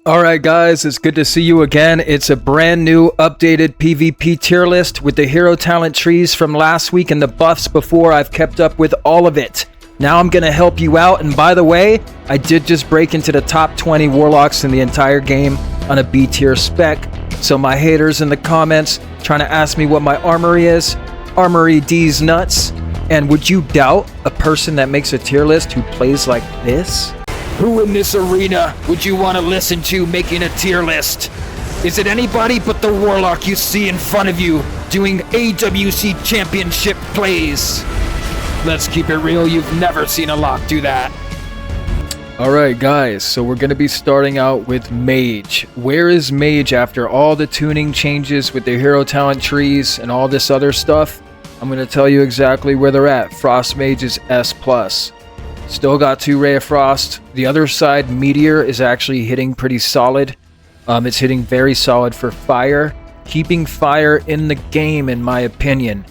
Alright guys, it's good to see you again. It's a brand new updated PvP tier list with the hero talent trees from last week and the buffs before. I've kept up with all of it. Now I'm going to help you out, and by the way, I did just break into the top 20 warlocks in the entire game on a B tier spec. So my haters in the comments trying to ask me what my armory is, Armory D's nuts. And would you doubt a person that makes a tier list who plays like this? Who in this arena would you want to listen to making a tier list? Is it anybody but the warlock you see in front of you doing AWC championship plays? Let's keep it real, you've never seen a lock do that. Alright guys, so we're going to be starting out with Mage. Where is Mage after all the tuning changes with the hero talent trees and all this other stuff? I'm going to tell you exactly where they're at. Frost Mage is S+. Still got 2 Ray of Frost. The other side, Meteor, is actually hitting pretty solid. It's hitting very solid for fire. Keeping fire in the game, in my opinion.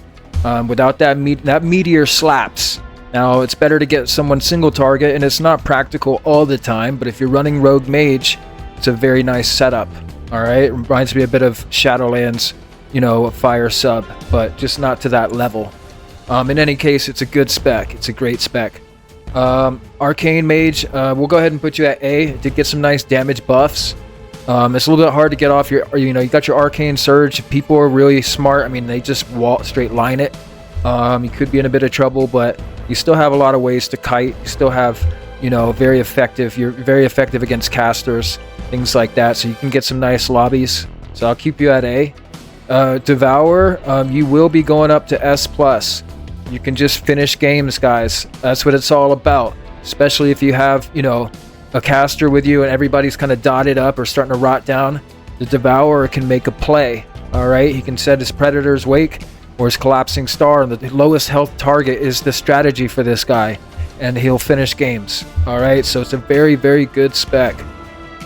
Without that Meteor slaps. Now, it's better to get someone single target, and it's not practical all the time, but if you're running Rogue Mage, it's a very nice setup. Alright? It reminds me a bit of Shadowlands, you know, a fire sub, but just not to that level. In any case, it's a good spec. It's a great spec. Arcane Mage, we'll go ahead and put you at A. Did get some nice damage buffs. It's a little bit hard to get off your, you got your Arcane Surge. People are really smart. I mean, they just straight line it. You could be in a bit of trouble, but you still have a lot of ways to kite. You still have, very effective. You're very effective against casters, things like that. So you can get some nice lobbies. So I'll keep you at A. Devour, you will be going up to S+. You can just finish games, guys. That's what it's all about. Especially if you have, a caster with you and everybody's kind of dotted up or starting to rot down. The Devourer can make a play. Alright, he can set his Predator's Wake or his Collapsing Star, and the lowest health target is the strategy for this guy. And he'll finish games. Alright, so it's a very, very good spec.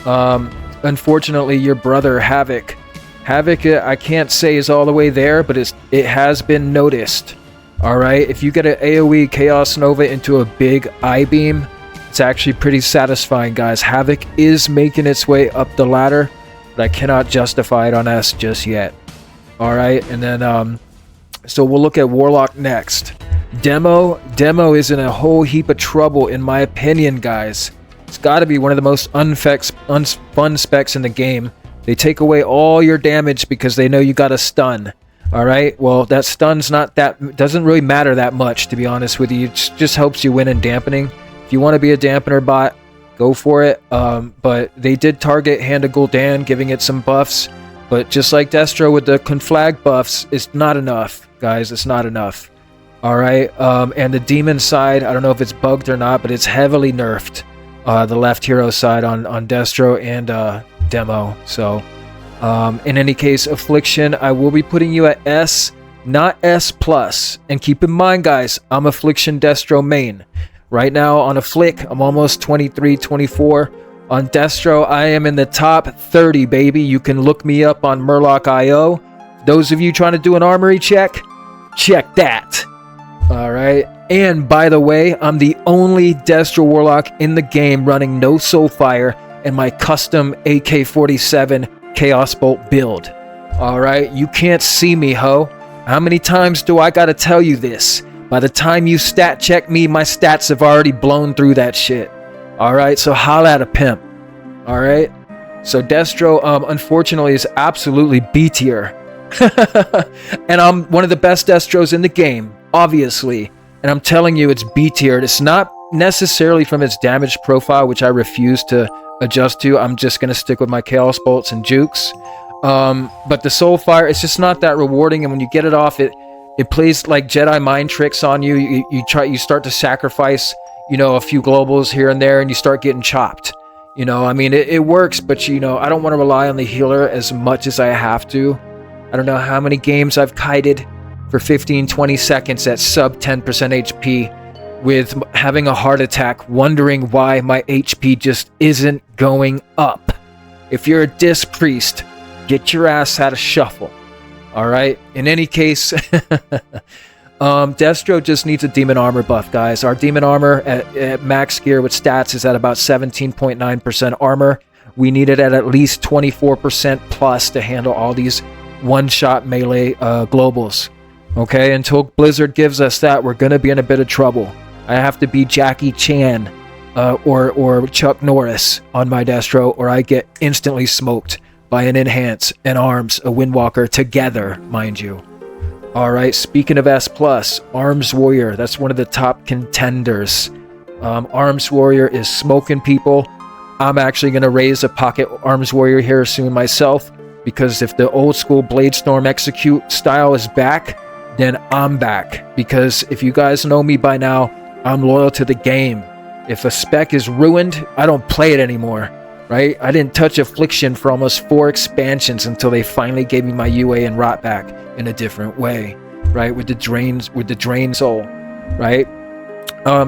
Unfortunately, your brother, Havoc. Havoc, I can't say is all the way there, but it has been noticed. Alright, if you get an AoE Chaos Nova into a big I-beam, it's actually pretty satisfying, guys. Havoc is making its way up the ladder, but I cannot justify it on S just yet. Alright, and then, so we'll look at Warlock next. Demo is in a whole heap of trouble, in my opinion, guys. It's got to be one of the most fun specs in the game. They take away all your damage because they know you got a stun. Alright, well, that stun's doesn't really matter that much, to be honest with you. It just helps you win in dampening. If you want to be a dampener bot, go for it. But they did target Hand of Gul'dan, giving it some buffs. But just like Destro with the Conflag buffs, it's not enough, guys. It's not enough. Alright, and the demon side, I don't know if it's bugged or not, but it's heavily nerfed. The left hero side on Destro and Demo, so... in any case, Affliction, I will be putting you at S, not S+. And keep in mind, guys, I'm Affliction Destro main. Right now, on Afflict, I'm almost 23, 24. On Destro, I am in the top 30, baby. You can look me up on Murloc.io. Those of you trying to do an armory check that. Alright. And, by the way, I'm the only Destro Warlock in the game running no Soulfire and my custom AK-47 Chaos Bolt build. Alright, you can't see me, ho. How many times do I gotta tell you this? By the time you stat check me, my stats have already blown through that shit. Alright, so holla at a pimp. Alright? So Destro, unfortunately, is absolutely B tier. And I'm one of the best Destros in the game, obviously. And I'm telling you, it's B tier. It's not necessarily from its damage profile, which I refuse to adjust to. I'm just going to stick with my Chaos Bolts and Jukes. But the Soulfire, it's just not that rewarding, and when you get it off, it plays like Jedi mind tricks on you. You start to sacrifice, a few globals here and there, and you start getting chopped. I mean, it works, but I don't want to rely on the healer as much as I have to. I don't know how many games I've kited for 15-20 seconds at sub 10% HP with having a heart attack, wondering why my HP just isn't going up. If you're a Disc Priest, get your ass out of shuffle. Alright? In any case, Destro just needs a Demon Armor buff, guys. Our Demon Armor at max gear with stats is at about 17.9% armor. we need it at least 24% plus to handle all these one-shot melee globals. Okay, until Blizzard gives us that, we're gonna be in a bit of trouble. I have to be Jackie Chan or Chuck Norris on my Destro, or I get instantly smoked by an Enhance, an Arms, a Windwalker together, mind you. Alright, speaking of S+, Arms Warrior, that's one of the top contenders. Arms Warrior is smoking people. I'm actually going to raise a Pocket Arms Warrior here soon myself, because if the old school Bladestorm Execute style is back, then I'm back. Because if you guys know me by now, I'm loyal to the game. If a spec is ruined, I don't play it anymore. Right? I didn't touch Affliction for almost 4 expansions until they finally gave me my UA and rot back in a different way, right? With the drain soul, right?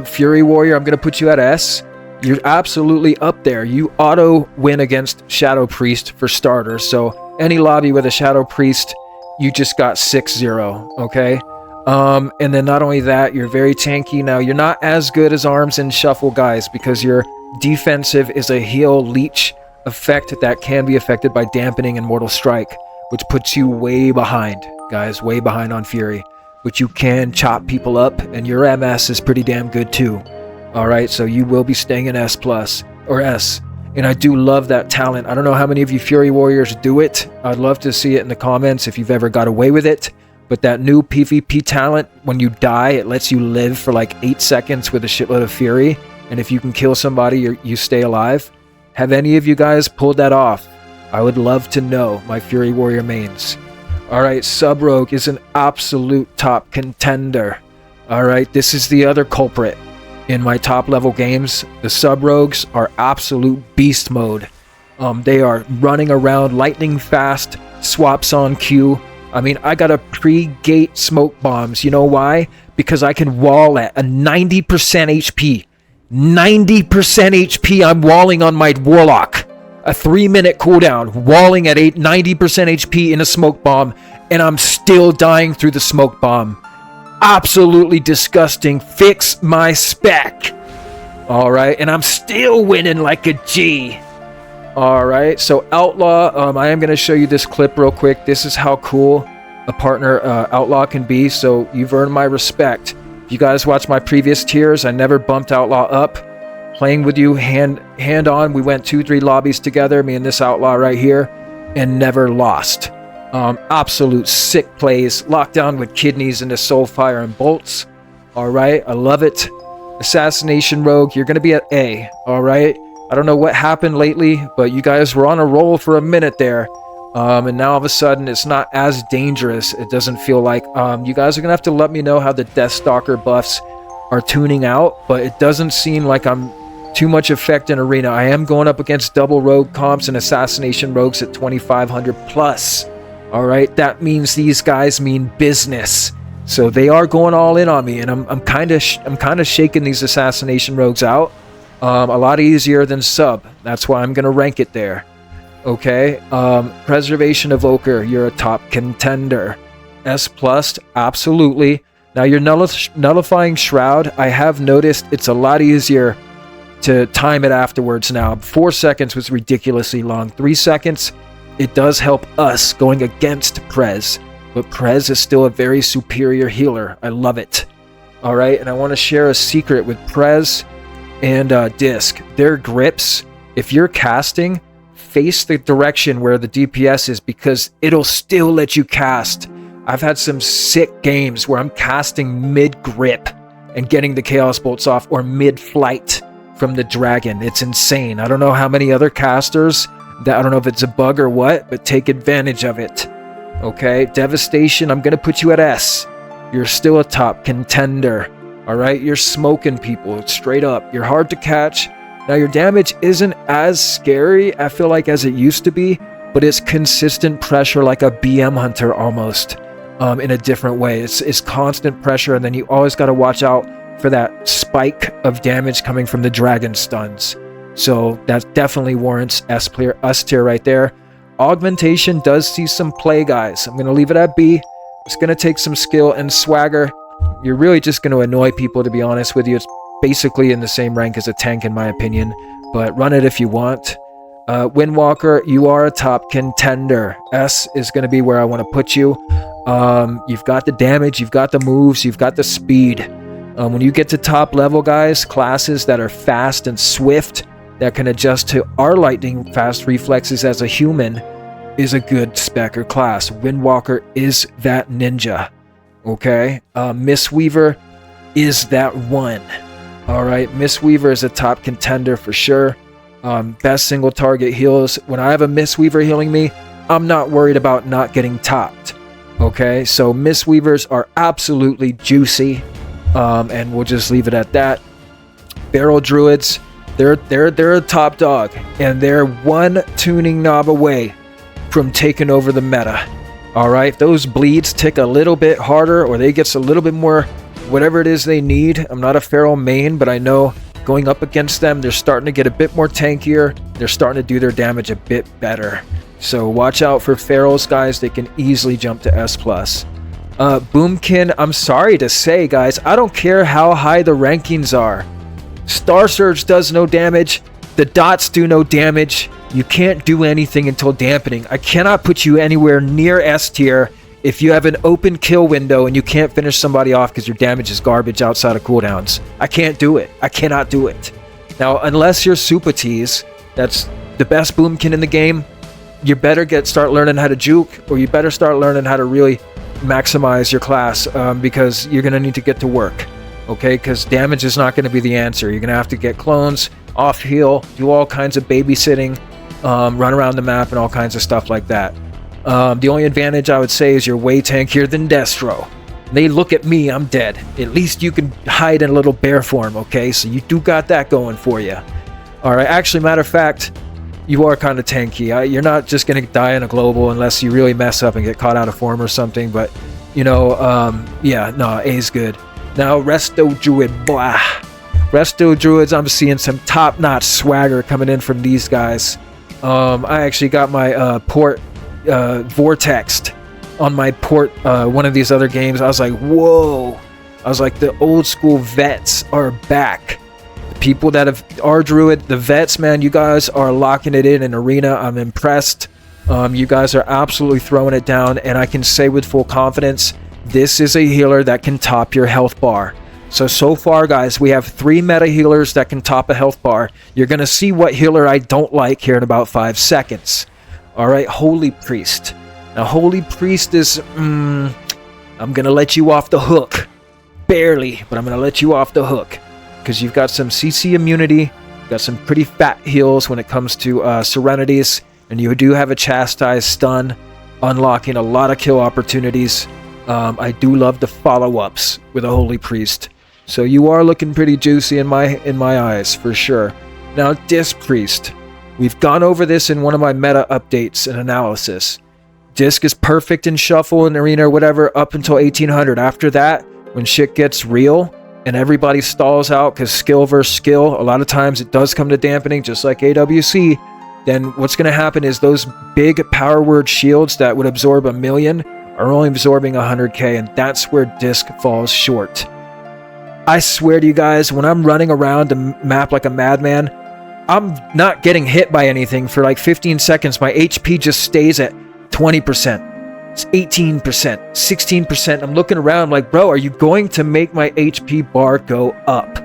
Fury Warrior, I'm gonna put you at S. You're absolutely up there. You auto win against Shadow Priest for starters. So any lobby with a Shadow Priest, you just got 6-0, okay? And then not only that, you're very tanky. Now you're not as good as Arms and Shuffle guys, because your defensive is a heal leech effect that can be affected by dampening and Mortal Strike, which puts you way behind, guys, way behind on Fury. But you can chop people up, and your MS is pretty damn good too. Alright, so you will be staying in S+, or S. And I do love that talent. I don't know how many of you Fury Warriors do it. I'd love to see it in the comments if you've ever got away with it. But that new PvP talent, when you die, it lets you live for like 8 seconds with a shitload of Fury. And if you can kill somebody, you stay alive. Have any of you guys pulled that off? I would love to know, my Fury Warrior mains. Alright, Sub Rogue is an absolute top contender. Alright, this is the other culprit. In my top level games, the Sub Rogues are absolute beast mode. They are running around lightning fast, swaps on Q. I mean, I got a pre-gate smoke bombs. You know why? Because I can wall at a 90% HP. 90% HP I'm walling on my Warlock. A 3-minute cooldown, walling at 90% HP in a smoke bomb, and I'm still dying through the smoke bomb. Absolutely disgusting. Fix my spec. Alright, and I'm still winning like a G. Alright, so Outlaw, I am going to show you this clip real quick. This is how cool a partner Outlaw can be, so you've earned my respect. If you guys watch my previous tiers, I never bumped Outlaw up. Playing with you hand on, we went 2-3 lobbies together, me and this Outlaw right here, and never lost. Absolute sick plays, locked down with kidneys into Soulfire and Bolts. Alright, I love it. Assassination Rogue, you're going to be at A. Alright, I don't know what happened lately, but you guys were on a roll for a minute there. And now all of a sudden it's not as dangerous. It doesn't feel like you guys are gonna have to let me know how the Deathstalker buffs are tuning out, but it doesn't seem like I'm too much effect in arena. I am going up against double rogue comps and assassination rogues at 2500 plus. Alright, that means these guys mean business. So they are going all in on me, and I'm kind of shaking these assassination rogues out. A lot easier than sub. That's why I'm gonna rank it there. Okay, Preservation Evoker, you're a top contender. S+, absolutely. Now your Nullifying Shroud, I have noticed it's a lot easier to time it afterwards now. 4 seconds was ridiculously long. 3 seconds, it does help us going against Prez. But Prez is still a very superior healer. I love it. Alright, and I want to share a secret with Prez and Disc. Their grips, if you're casting, face the direction where the DPS is, because it'll still let you cast. I've had some sick games where I'm casting mid-grip and getting the Chaos Bolts off, or mid-flight from the Dragon. It's insane. I don't know how many other casters, I don't know if it's a bug or what, but take advantage of it. Okay, Devastation, I'm going to put you at S. You're still a top contender. Alright, you're smoking people, straight up. You're hard to catch. Now your damage isn't as scary, I feel like, as it used to be, but it's consistent pressure like a BM hunter almost, in a different way. It's constant pressure, and then you always got to watch out for that spike of damage coming from the dragon stuns. So that definitely warrants S tier right there. Augmentation does see some play, guys. I'm going to leave it at B. It's going to take some skill and swagger. You're really just going to annoy people, to be honest with you. It's basically in the same rank as a tank, in my opinion, but run it if you want. Windwalker, you are a top contender. S is going to be where I want to put you. You've got the damage, you've got the moves, you've got the speed. When you get to top level, guys, classes that are fast and swift, that can adjust to our lightning fast reflexes as a human, is a good spec or class. Windwalker is that ninja. Okay? Mistweaver is that one. Alright, Mistweaver is a top contender for sure. Best single target heals. When I have a Mistweaver healing me, I'm not worried about not getting topped. Okay, so Mistweavers are absolutely juicy. And we'll just leave it at that. Barrel Druids, they're a top dog, and they're one tuning knob away from taking over the meta. Alright, if those bleeds tick a little bit harder, or they get a little bit more whatever it is they need. I'm not a Feral main, but I know going up against them, they're starting to get a bit more tankier. They're starting to do their damage a bit better. So watch out for Ferals, guys. They can easily jump to S+. Boomkin, I'm sorry to say, guys, I don't care how high the rankings are. Star Surge does no damage. The dots do no damage. You can't do anything until dampening. I cannot put you anywhere near S tier if you have an open kill window and you can't finish somebody off because your damage is garbage outside of cooldowns. I can't do it. I cannot do it. Now, unless you're Super Tease, that's the best Boomkin in the game, you better start learning how to juke, or you better start learning how to really maximize your class, because you're going to need to get to work. Okay, because damage is not going to be the answer. You're going to have to get clones, off heal, do all kinds of babysitting, run around the map and all kinds of stuff like that. The only advantage I would say is you're way tankier than Destro. They look at me, I'm dead. At least you can hide in a little bear form, okay? So you do got that going for you. Alright, actually, matter of fact, you are kind of tanky. You're not just going to die in a global unless you really mess up and get caught out of form or something, but, you know, yeah, no, A's good. Now, Resto Druid, blah. Resto Druids, I'm seeing some top-notch swagger coming in from these guys. I actually got my port vortexed on my port one of these other games. I was like, whoa. I was like, the old school vets are back. The people that are Druid, the vets, man, you guys are locking it in arena. I'm impressed. You guys are absolutely throwing it down, and I can say with full confidence, this is a healer that can top your health bar. So far, guys, we have 3 meta healers that can top a health bar. You're going to see what healer I don't like here in about 5 seconds. Alright, Holy Priest. Now, Holy Priest is... I'm going to let you off the hook. Barely, but I'm going to let you off the hook. Because you've got some CC immunity, you've got some pretty fat heals when it comes to Serenities, and you do have a Chastise stun, unlocking a lot of kill opportunities. I do love the follow-ups with a Holy Priest. So you are looking pretty juicy in my eyes, for sure. Now, Disc Priest. We've gone over this in one of my meta updates and analysis. Disc is perfect in Shuffle and Arena or whatever up until 1800. After that, when shit gets real and everybody stalls out because skill versus skill, a lot of times it does come to dampening, just like AWC. Then what's going to happen is those big power word shields that would absorb 1 million are only absorbing 100k, and that's where Disc falls short. I swear to you guys, when I'm running around the map like a madman, I'm not getting hit by anything for like 15 seconds. My HP just stays at 20%. It's 18%, 16%. I'm looking around like, bro, are you going to make my HP bar go up?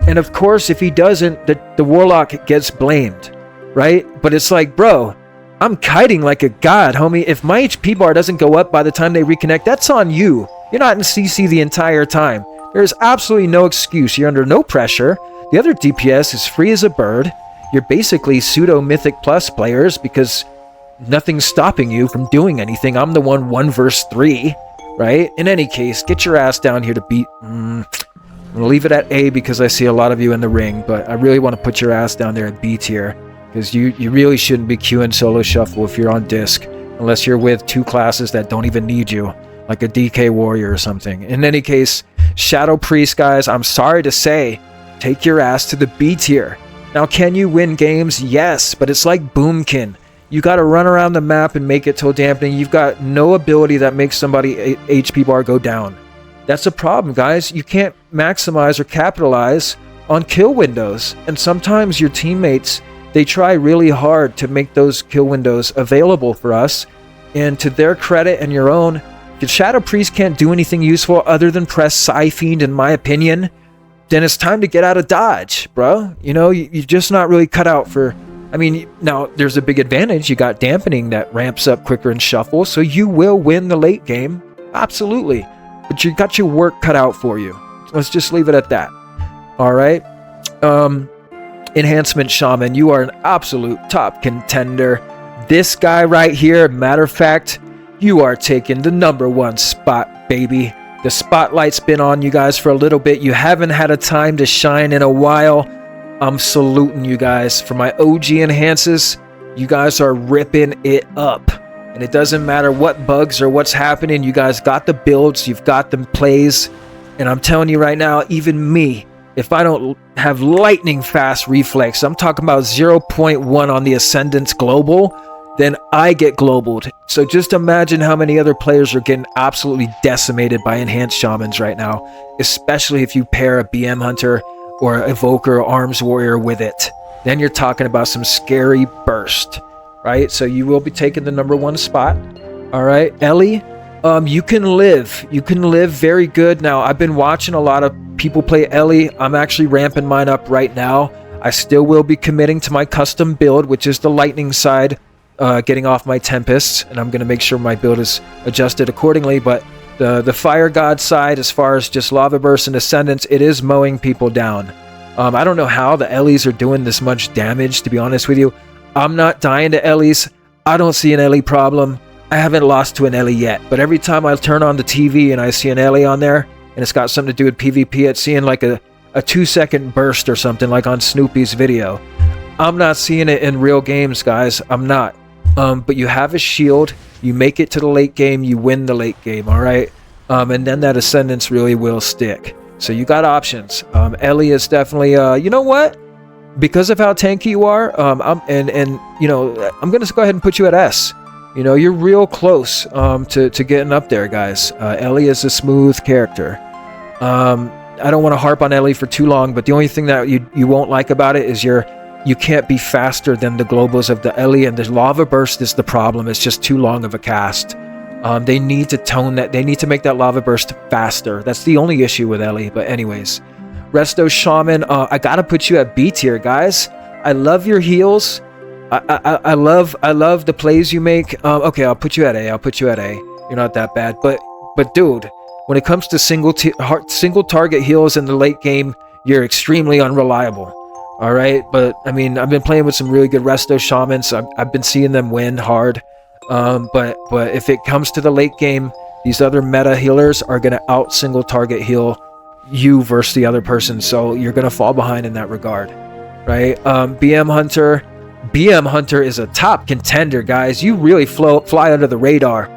And of course, if he doesn't, the Warlock gets blamed, right? But it's like, bro, I'm kiting like a god, homie. If my HP bar doesn't go up by the time they reconnect, that's on you. You're not in CC the entire time. There's absolutely no excuse. You're under no pressure. The other DPS is free as a bird. You're basically pseudo-Mythic Plus players because nothing's stopping you from doing anything. I'm the 1 versus 3, right? In any case, get your ass down here to beat... I'm going to leave it at A because I see a lot of you in the ring, but I really want to put your ass down there at B tier because you really shouldn't be queuing solo shuffle if you're on disc unless you're with 2 classes that don't even need you, like a DK Warrior or something. In any case, Shadow Priest, guys, I'm sorry to say, take your ass to the B tier. Now, can you win games? Yes, but it's like Boomkin. You got to run around the map and make it till dampening. You've got no ability that makes somebody HP bar go down. That's a problem, guys. You can't maximize or capitalize on kill windows. And sometimes your teammates they try really hard to make those kill windows available for us. And to their credit and your own, if Shadow Priest can't do anything useful other than press Psy Fiend, in my opinion, then it's time to get out of Dodge, bro. You know, you're just not really cut out for... I mean, now, there's a big advantage. You got Dampening that ramps up quicker in Shuffle, so you will win the late game. Absolutely. But you got your work cut out for you. Let's just leave it at that. All right? Enhancement Shaman, you are an absolute top contender. This guy right here, matter of fact, you are taking the #1 spot, baby. The spotlight's been on you guys for a little bit. You haven't had a time to shine in a while. I'm saluting you guys. For my OG enhances, you guys are ripping it up. And it doesn't matter what bugs or what's happening. You guys got the builds. You've got the plays. And I'm telling you right now, even me, if I don't have lightning fast reflex, I'm talking about 0.1 on the Ascendance Global, then I get globaled. So just imagine how many other players are getting absolutely decimated by Enhanced Shamans right now. Especially if you pair a BM Hunter or an Evoker or Arms Warrior with it. Then you're talking about some scary burst, right? So you will be taking the #1 spot. All right, Ellie, you can live. You can live very good. Now, I've been watching a lot of people play Ellie. I'm actually ramping mine up right now. I still will be committing to my custom build, which is the lightning side, getting off my Tempests, and I'm going to make sure my build is adjusted accordingly. But the Fire God side, as far as just Lava Burst and Ascendance, it is mowing people down. I don't know how the Ellies are doing this much damage, to be honest with you. I'm not dying to Ellies. I don't see an Ellie problem. I haven't lost to an Ellie yet, but every time I turn on the TV and I see an Ellie on there, and it's got something to do with PvP, it's seeing like a 2-second burst or something, like on Snoopy's video. I'm not seeing it in real games, guys. I'm not. But you have a shield, you make it to the late game, you win the late game, all right? And then that Ascendance really will stick. So you got options. Ellie is definitely, you know what? Because of how tanky you are, you know, I'm going to go ahead and put you at S. You know, you're real close to getting up there, guys. Ellie is a smooth character. I don't want to harp on Ellie for too long, but the only thing that you won't like about it is you can't be faster than the globals of the Ellie, and the Lava Burst is the problem. It's just too long of a cast. They need to tone that. They need to make that Lava Burst faster. That's the only issue with Ellie. But anyways, Resto Shaman, I gotta put you at B tier, guys. I love your heals. I love the plays you make. Okay, I'll put you at A. I'll put you at A. You're not that bad. But dude, when it comes to single target heals in the late game, you're extremely unreliable. All right, but I mean, I've been playing with some really good Resto Shamans. I've been seeing them win hard. But if it comes to the late game, these other meta healers are gonna out single target heal you versus the other person, so you're gonna fall behind in that regard, right? BM Hunter is a top contender, guys. You really fly under the radar.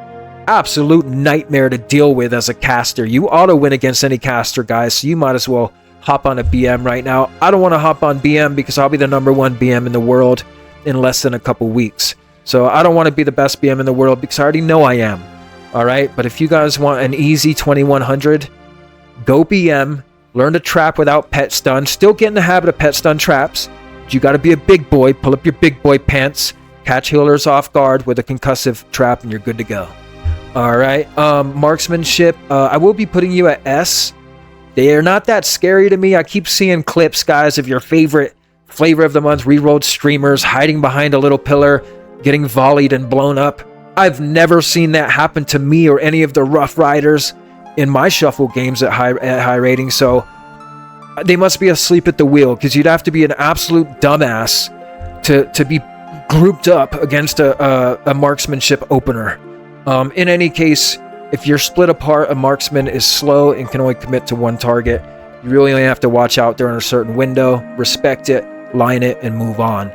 Absolute nightmare to deal with as a caster. You auto win against any caster, guys, so you might as well hop on a BM right now. I don't want to hop on BM because I'll be the #1 BM in the world in less than a couple weeks. So I don't want to be the best BM in the world because I already know I am. All right, but if you guys want an easy 2100, go BM, learn to trap without pet stun. Still get in the habit of pet stun traps. But you got to be a big boy. Pull up your big boy pants. Catch healers off guard with a concussive trap, and you're good to go. All right, marksmanship. I will be putting you at S. They are not that scary to me. I keep seeing clips, guys, of your favorite flavor of the month rerolled streamers hiding behind a little pillar, getting volleyed and blown up. I've never seen that happen to me or any of the Rough Riders in my shuffle games at high ratings, so they must be asleep at the wheel, because you'd have to be an absolute dumbass to be grouped up against a marksmanship opener. In any case, if you're split apart, a marksman is slow and can only commit to one target. You really only have to watch out during a certain window, respect it, line it, and move on.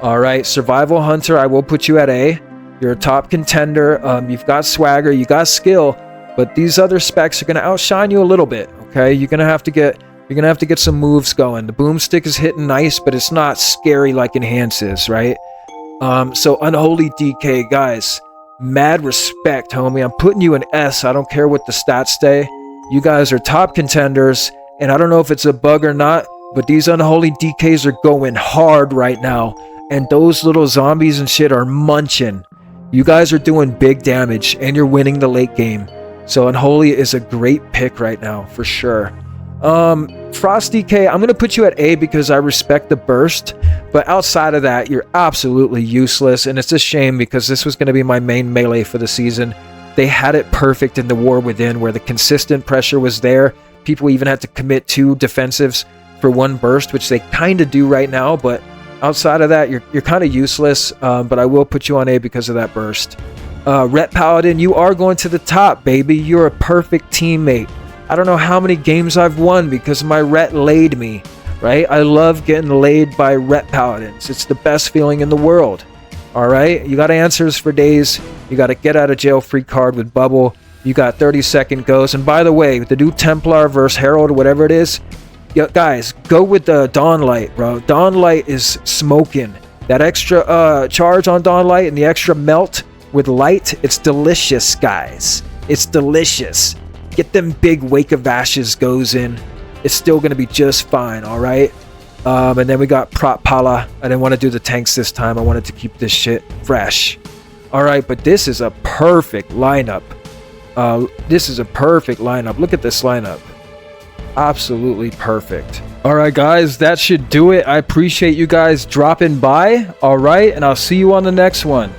All right, Survival Hunter, I will put you at A. You're a top contender. You've got swagger, you got skill, but these other specs are going to outshine you a little bit. Okay, you're gonna have to get some moves going. The boomstick is hitting nice, but it's not scary like Enhance is, right? So Unholy DK, guys, mad respect, homie. I'm putting you in S. I don't care what the stats say. You guys are top contenders, and I don't know if it's a bug or not, but these Unholy DKs are going hard right now. and those little zombies and shit are munching. You guys are doing big damage, and you're winning the late game. So Unholy is a great pick right now, for sure. Frosty K, I'm going to put you at A because I respect the burst. But outside of that, you're absolutely useless. And it's a shame because this was going to be my main melee for the season. They had it perfect in the War Within where the consistent pressure was there. People even had to commit 2 defensives for 1 burst, which they kind of do right now. But outside of that, you're kind of useless. But I will put you on A because of that burst. Ret Paladin, you are going to the top, baby. You're a perfect teammate. I don't know how many games I've won because my Ret laid me, right? I love getting laid by Ret Paladins. It's the best feeling in the world, all right? You got answers for days. You got a get out of jail free card with Bubble. You got 30-second goes. And by the way, the new Templar versus Herald, whatever it is, guys, go with the Dawn Light, bro. Dawn Light is smoking. That extra charge on Dawn Light and the extra melt with light, it's delicious, guys. It's delicious. Get them big Wake of Ashes goes in. It's still going to be just fine, all right? And then we got Prot Pala. I didn't want to do the tanks this time. I wanted to keep this shit fresh. All right, but this is a perfect lineup. This is a perfect lineup. Look at this lineup. Absolutely perfect. All right, guys, that should do it. I appreciate you guys dropping by, all right? And I'll see you on the next one.